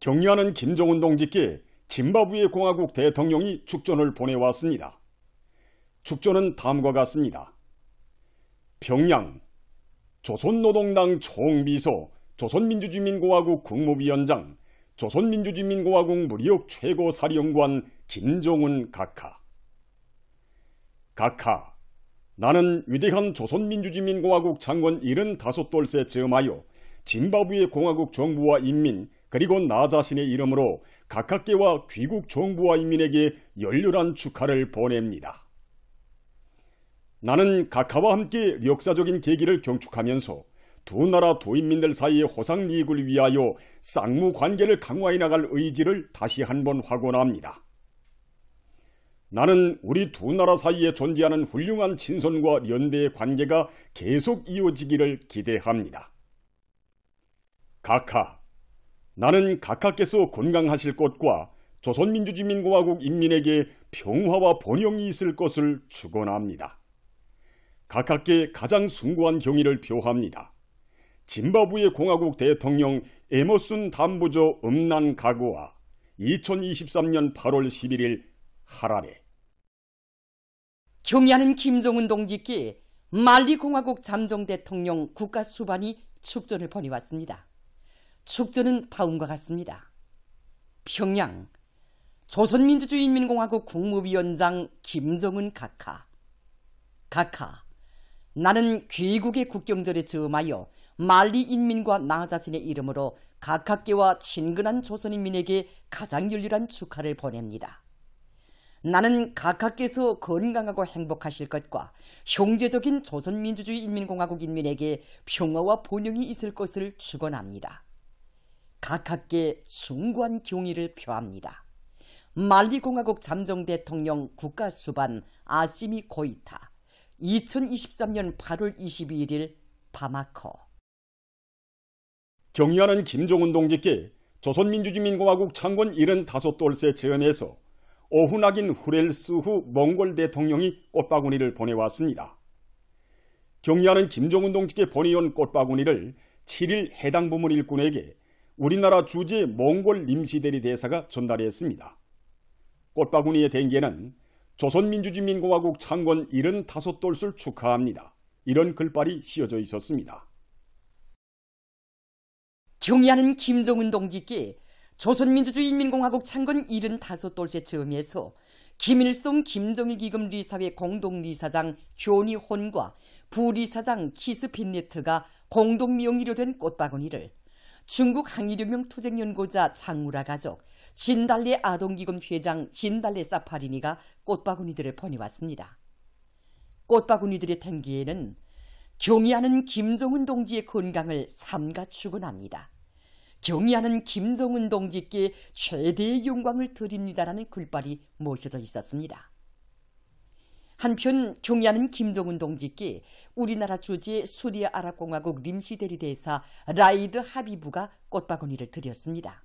경의하는 김정은 동지께 짐바브웨 공화국 대통령이 축전을 보내왔습니다. 축전은 다음과 같습니다. 평양 조선노동당 총비서, 조선민주주의민공화국 국무위원장, 조선민주주의민공화국 무력 최고사령관 김정은 각하. 각하, 나는 위대한 조선민주주의민공화국 창건 75돌째 즈음하여 짐바브웨 공화국 정부와 인민 그리고 나 자신의 이름으로 각하께와 귀국 정부와 인민에게 열렬한 축하를 보냅니다. 나는 각하와 함께 역사적인 계기를 경축하면서 두 나라 두 인민들 사이의 호상 이익을 위하여 쌍무 관계를 강화해 나갈 의지를 다시 한번 확언합니다. 나는 우리 두 나라 사이에 존재하는 훌륭한 친선과 연대의 관계가 계속 이어지기를 기대합니다. 각하, 나는 각하께서 건강하실 것과 조선민주주의민공화국 인민에게 평화와 번영이 있을 것을 축원합니다. 각하께 가장 숭고한 경의를 표합니다. 짐바브웨 공화국 대통령 에머슨 담부조 음난가고와 2023년 8월 11일 하라레. 경의하는 김정은 동지께 말리 공화국 잠정 대통령 국가수반이 축전을 보내왔습니다. 축전은 다음과 같습니다. 평양 조선민주주의인민공화국 국무위원장 김정은 각하. 각하, 나는 귀국의 국경절에 즈음하여 말리 인민과 나 자신의 이름으로 각하께와 친근한 조선인민에게 가장 열렬한 축하를 보냅니다. 나는 각하께서 건강하고 행복하실 것과 형제적인 조선민주주의인민공화국 인민에게 평화와 번영이 있을 것을 축원합니다. 각하께 숭고한 경의를 표합니다. 말리 공화국 잠정 대통령 국가수반 아시미 고이타 2023년 8월 22일 바마코. 경의하는 김정은 동지께 조선민주주의민공화국 창건 75돌째 즈음에서 오훈학인 후렐스후 몽골 대통령이 꽃바구니를 보내왔습니다. 경의하는 김정은 동지께 보내온 꽃바구니를 7일 해당 부문 일꾼에게 우리나라 주재 몽골 임시대리 대사가 전달했습니다. 꽃바구니에 댄게는 조선민주주의민공화국 창건 75돌을 축하합니다. 이런 글발이 씌어져 있었습니다. 경의하는 김정은 동지께 조선민주주의인민공화국 창건 75돌째 즈음에서 김일성 김정일 기금 리사회 공동리사장 조니 혼과 부리사장 키스 핀네트가 공동미용이로 된 꽃바구니를 중국 항일혁명 투쟁연구자 장무라 가족, 진달래 아동기금 회장 진달래 사파리니가 꽃바구니들을 보내왔습니다. 꽃바구니들의 탱기에는 경의하는 김정은 동지의 건강을 삼가 축원합니다. 경의하는 김정은 동지께 최대의 영광을 드립니다라는 글발이 모셔져 있었습니다. 한편 경의하는 김정은 동지께 우리나라 주재 수리아랍공화국 림시대리 대사 라이드 하비부가 꽃바구니를 드렸습니다.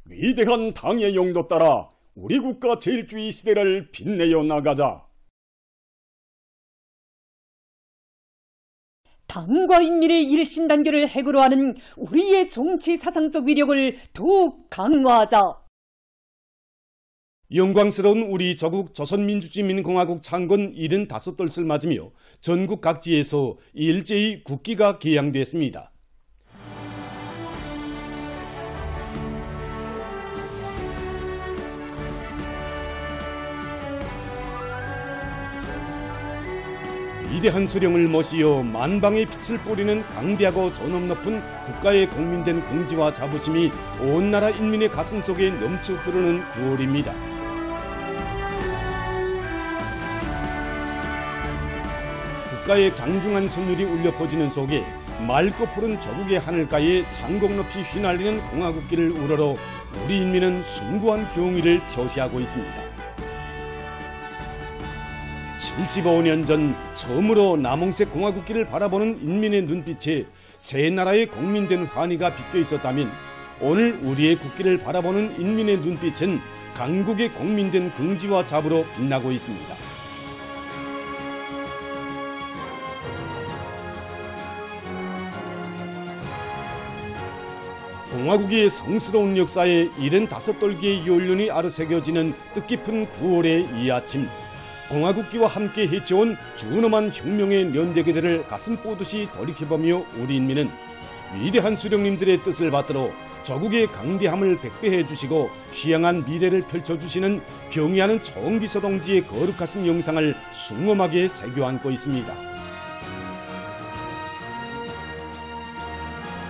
위대한 당의 용도 따라 우리 국가 제일주의 시대를 빛내어 나가자. 당과 인민의 일심단결을 핵으로 하는 우리의 정치 사상적 위력을 더욱 강화하자. 영광스러운 우리 조국 조선민주주의민공화국 창건 75돌을 맞으며 전국 각지에서 일제히 국기가 개양됐습니다. 위대한 수령을 모시어 만방의 빛을 뿌리는 강대하고 존엄 높은 국가의 공민된 긍지와 자부심이 온 나라 인민의 가슴 속에 넘쳐 흐르는 9월입니다. 국가의 장중한 선율이 울려 퍼지는 속에 맑고 푸른 조국의 하늘가에 장곡 높이 휘날리는 공화국기를 우러러 우리 인민은 숭고한 경의를 표시하고 있습니다. 75년 전 처음으로 남홍색 공화국기를 바라보는 인민의 눈빛에 새 나라의 공민된 환희가 비껴 있었다면 오늘 우리의 국기를 바라보는 인민의 눈빛은 강국의 공민된 긍지와 자부로 빛나고 있습니다. 공화국의 성스러운 역사에 75돌기의 연륜이 아르새겨지는 뜻깊은 9월의 이 아침, 공화국기와 함께 해쳐온 준엄한 혁명의 연대기들을 가슴 뽀듯이 돌이켜보며 우리 인민은 위대한 수령님들의 뜻을 받들어 저국의 강대함을 백배해 주시고 휘양한 미래를 펼쳐주시는 경의하는 총비서동지의 거룩하신 영상을 숭엄하게 새겨 안고 있습니다.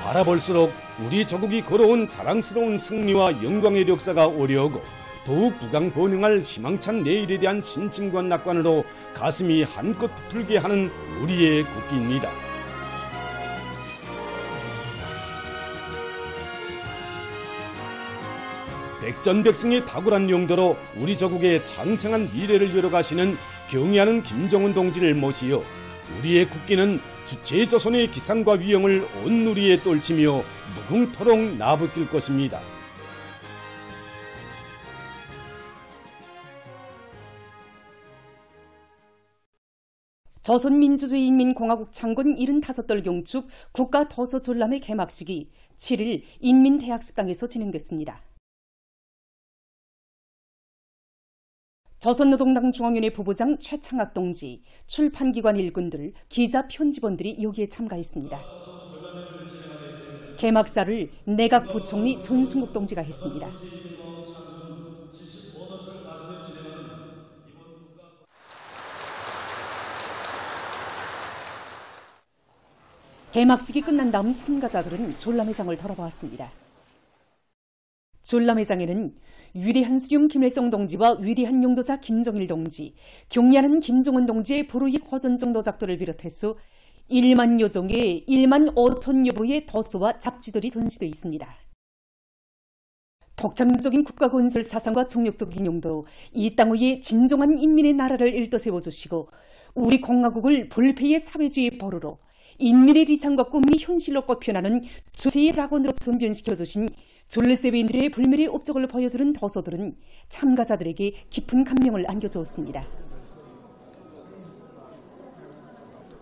바라볼수록 우리 저국이 걸어온 자랑스러운 승리와 영광의 역사가 오려오고 더욱 부강번영할 희망찬 내일에 대한 신침과 낙관으로 가슴이 한껏 부풀게 하는 우리의 국기입니다. 백전백승의 탁월한 용도로 우리 저국의 창창한 미래를 열어가시는 경의하는 김정은 동지를 모시어 우리의 국기는 주체조선의 기상과 위엄을 온 누리에 떨치며 무궁토록 나부낄 것입니다. 조선민주주의인민공화국 창건 75돌 경축 국가도서전람회 개막식이 7일 인민대학습당에서 진행됐습니다. 조선노동당 중앙위원회 부부장 최창학 동지, 출판기관 일꾼들, 기자 편집원들이 여기에 참가했습니다. 개막사를 내각 부총리 전순국 동지가 했습니다. 개막식이 끝난 다음 참가자들은 전람회장을 돌아보았습니다. 전람회장에는 위대한 수령 김일성 동지와 위대한 용도자 김정일 동지, 경의하는 김정은 동지의 불우익 허전정 도작들을 비롯해서 1만여 종의 1만 5천여 부의 도서와 잡지들이 전시되어 있습니다. 독창적인 국가건설 사상과 정력적인 용도로 이 땅 위에 진정한 인민의 나라를 일떠세워주시고 우리 공화국을 불패의 사회주의 보루로 인민의理想과 꿈이 현실로 꼽혀나는 주체의 낙원으로 전변시켜주신 졸레세비인들의 불멸의 업적을 보여주는 도서들은 참가자들에게 깊은 감명을 안겨주었습니다.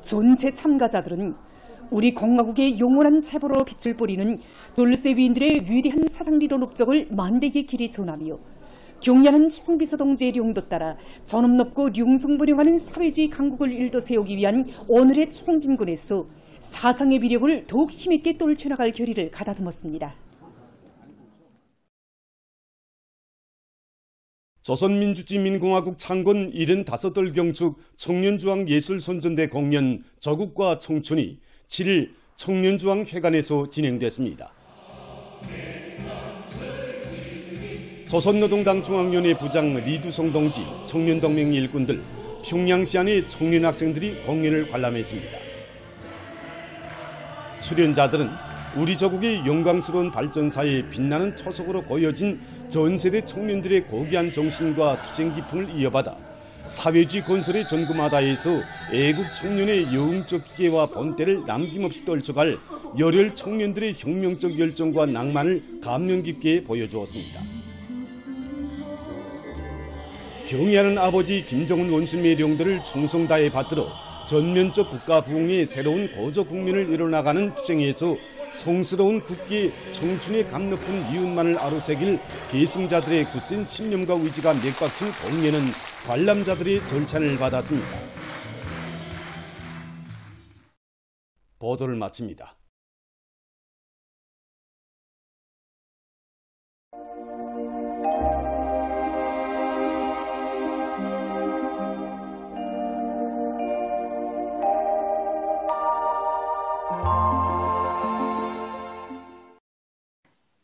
전체 참가자들은 우리 공화국의 영원한 체보로 빛을 뿌리는 졸레세비인들의 위대한 사상리론 업적을 만대의 길이 전하며 경의하는 총비서동지의 용도 따라 전업 높고 융성불용하는 사회주의 강국을 일도 세우기 위한 오늘의 총진군에서 사상의 위력을 더욱 힘있게 떨쳐나갈 결의를 가다듬었습니다. 조선민주주의인민공화국 창건 75돌 경축 청년주황예술선전대 공연 저국과 청춘이 7일 청년주황회관에서 진행됐습니다. 조선노동당 중앙위원회 부장 리두성 동지, 청년동맹 일꾼들, 평양시안의 청년학생들이 공연을 관람했습니다. 출연자들은 우리 저국의 영광스러운 발전사에 빛나는 초석으로 보여진 전세대 청년들의 고귀한 정신과 투쟁 기풍을 이어받아 사회주의 건설의 전구마다에서 애국 청년의 영웅적 기계와 본때를 남김없이 떨쳐갈 열혈 청년들의 혁명적 열정과 낭만을 감명 깊게 보여주었습니다. 경의하는 아버지 김정은 원수님의 령들을 충성 다해 받들어 전면적 국가 부흥의 새로운 고조 국민을 이뤄나가는 투쟁에서 성스러운 국기에 청춘의 감높은 이웃만을 아로새길 계승자들의 굳센 신념과 의지가 맥박친 공연은 관람자들의 절찬을 받았습니다. 보도를 마칩니다.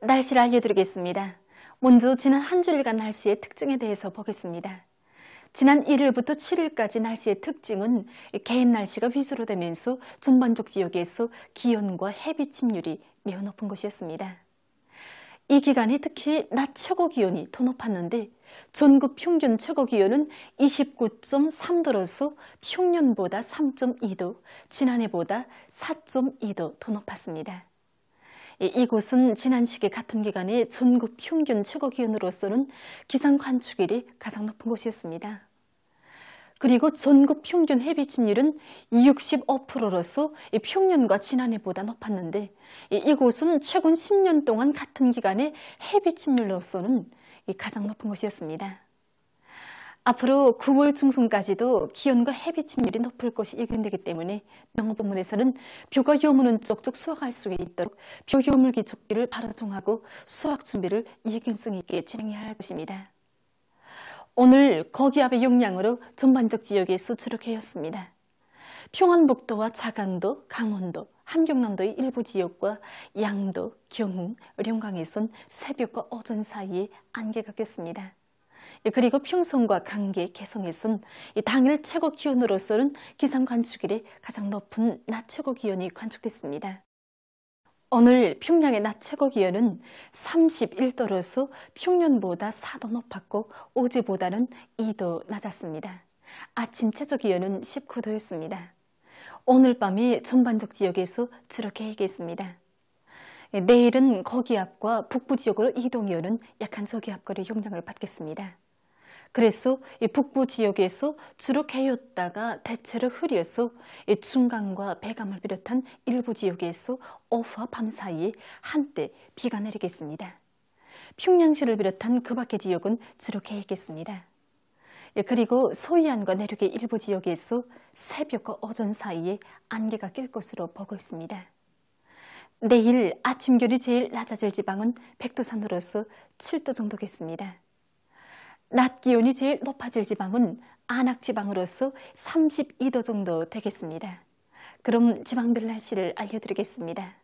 날씨를 알려드리겠습니다. 먼저 지난 한 주일간 날씨의 특징에 대해서 보겠습니다. 지난 1일부터 7일까지 날씨의 특징은 개인 날씨가 위주로 되면서 전반적 지역에서 기온과 햇빛 침률이 매우 높은 것이었습니다. 이 기간이 특히 낮 최고 기온이 더 높았는데 전국 평균 최고 기온은 29.3도로서 평년보다 3.2도, 지난해보다 4.2도 더 높았습니다. 이곳은 지난 시기 같은 기간에 전국 평균 최고 기온으로서는 기상 관측일이 가장 높은 곳이었습니다. 그리고 전국 평균 해비 침률은 65%로서 평년과 지난해보다 높았는데 이곳은 최근 10년 동안 같은 기간에 해비 침률로서는 가장 높은 곳이었습니다. 앞으로 9월 중순까지도 기온과 해비 침률이 높을 것이 예견되기 때문에 농업부문에서는 벼가 요무는 쪽쪽 수확할 수 있도록 벼 요물기 조기를 바로 정하고 수확 준비를 예견성 있게 진행해야 할 것입니다. 오늘 거기압의 영향으로 전반적 지역에 수출력해였습니다. 평안북도와 자강도, 강원도, 함경남도의 일부 지역과 양도, 경흥, 령강에선 새벽과 오전 사이에 안개가 꼈습니다. 그리고 평성과 강계, 개성에선 당일 최고 기온으로서는 기상 관측일에 가장 높은 낮 최고 기온이 관측됐습니다. 오늘 평양의 낮 최고 기온은 31도로서 평년보다 4도 높았고 어제보다는 2도 낮았습니다. 아침 최저 기온은 19도였습니다. 오늘 밤에 전반적 지역에서 주로 계획했습니다. 내일은 거기압과 북부 지역으로 이동이 오는 약한 저기압거리 영향을 받겠습니다. 그래서 북부 지역에서 주로 개였다가 대체로 흐려서 중강과 배감을 비롯한 일부 지역에서 오후와 밤 사이에 한때 비가 내리겠습니다. 평양시를 비롯한 그 밖의 지역은 주로 개겠습니다. 그리고 서해안과 내륙의 일부 지역에서 새벽과 오전 사이에 안개가 낄 것으로 보고 있습니다. 내일 아침 기온이 제일 낮아질 지방은 백두산으로서 7도 정도겠습니다. 낮 기온이 제일 높아질 지방은 안악지방으로서 32도 정도 되겠습니다. 그럼 지방별 날씨를 알려드리겠습니다.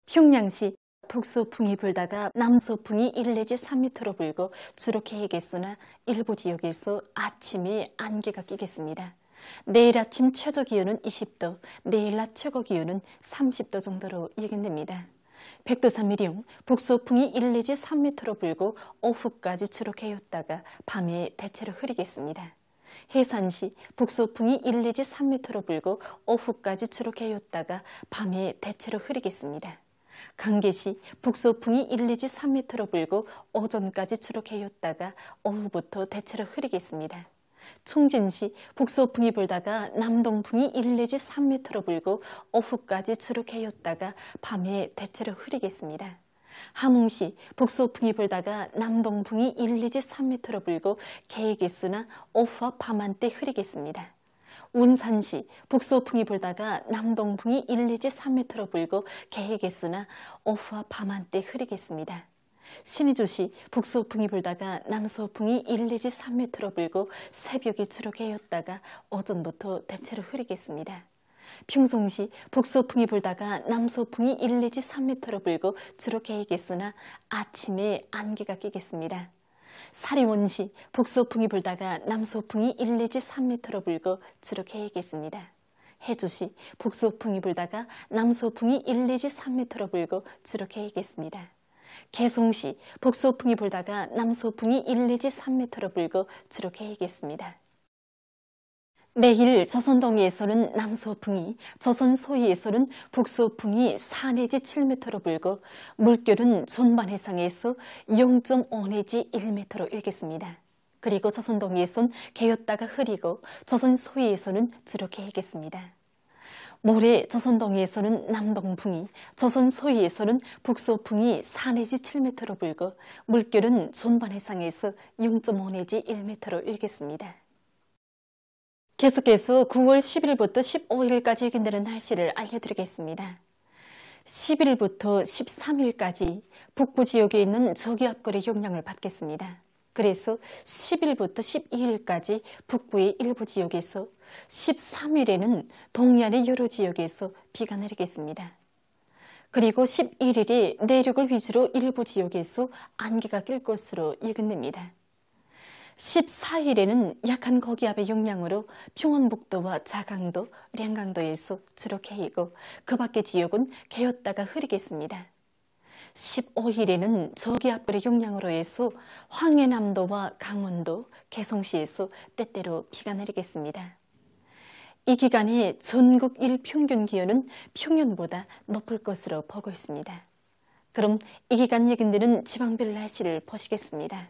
평양시 북서풍이 불다가 남서풍이 1 내지 3m로 불고 주로 계획에서나 일부 지역에서 아침에 안개가 끼겠습니다. 내일 아침 최저 기온은 20도, 내일 낮 최고 기온은 30도 정도로 예견됩니다. 백두산 미령, 북서풍이 1 내지 3m로 불고 오후까지 주로 개였다가 밤에 대체로 흐리겠습니다. 해산시, 북서풍이 1 내지 3m로 불고 오후까지 주로 개였다가 밤에 대체로 흐리겠습니다. 강계시, 북서풍이 1 내지 3m로 불고 오전까지 주로 개였다가 오후부터 대체로 흐리겠습니다. 총진시, 북서풍이 불다가 남동풍이 1 내지 3m로 불고 오후까지 주로 개였다가 밤에 대체로 흐리겠습니다. 함흥시, 북서풍이 불다가 남동풍이 1 내지 3m로 불고 개개수나 오후와 밤 한때 흐리겠습니다. 운산시, 북서풍이 불다가 남동풍이 1 내지 3m로 불고 개개수나 오후와 밤 한때 흐리겠습니다. 신의주시, 북서풍이 불다가 남서풍이 1 내지 3m로 불고 새벽에 주로 개였다가 오전부터 대체로 흐리겠습니다. 평송시, 북서풍이 불다가 남서풍이 1 내지 3m로 불고 주로 개겠으나 아침에 안개가 끼겠습니다. 사리원시, 북서풍이 불다가 남서풍이 1 내지 3m로 불고 주로 개겠습니다. 해주시, 북서풍이 불다가 남서풍이 1 내지 3m로 불고 주로 개겠습니다. 개성시, 북서풍이 불다가 남서풍이 1 내지 3m로 불고 주로 개겠습니다. 내일 조선동해에서는 남서풍이, 조선 서해에서는 북서풍이 4 내지 7m로 불고 물결은 전반 해상에서 0.5 내지 1m로 일겠습니다. 그리고 조선동해에선 개였다가 흐리고 조선 서해에서는 주로 개겠습니다. 모레 조선동해에서는 남동풍이, 조선 서해에서는 북서풍이 4 내지 7m로 불고 물결은 전반 해상에서 0.5 내지 1m로 일겠습니다. 계속해서 9월 10일부터 15일까지 예견되는 날씨를 알려드리겠습니다. 10일부터 13일까지 북부 지역에 있는 저기압거리 영향을 받겠습니다. 그래서 10일부터 12일까지 북부의 일부 지역에서, 13일에는 동해안의 여러 지역에서 비가 내리겠습니다. 그리고 11일에 내륙을 위주로 일부 지역에서 안개가 낄 것으로 예견됩니다. 14일에는 약한 거기압의 영향으로 평안북도와 자강도, 량강도에서 주로 개이고 그 밖의 지역은 개였다가 흐리겠습니다. 15일에는 저기압거리 영향으로 해서 황해남도와 강원도, 개성시에서 때때로 비가 내리겠습니다. 이 기간에 전국 일평균 기온은 평년보다 높을 것으로 보고 있습니다. 그럼 이 기간 예견되는 지방별 날씨를 보시겠습니다.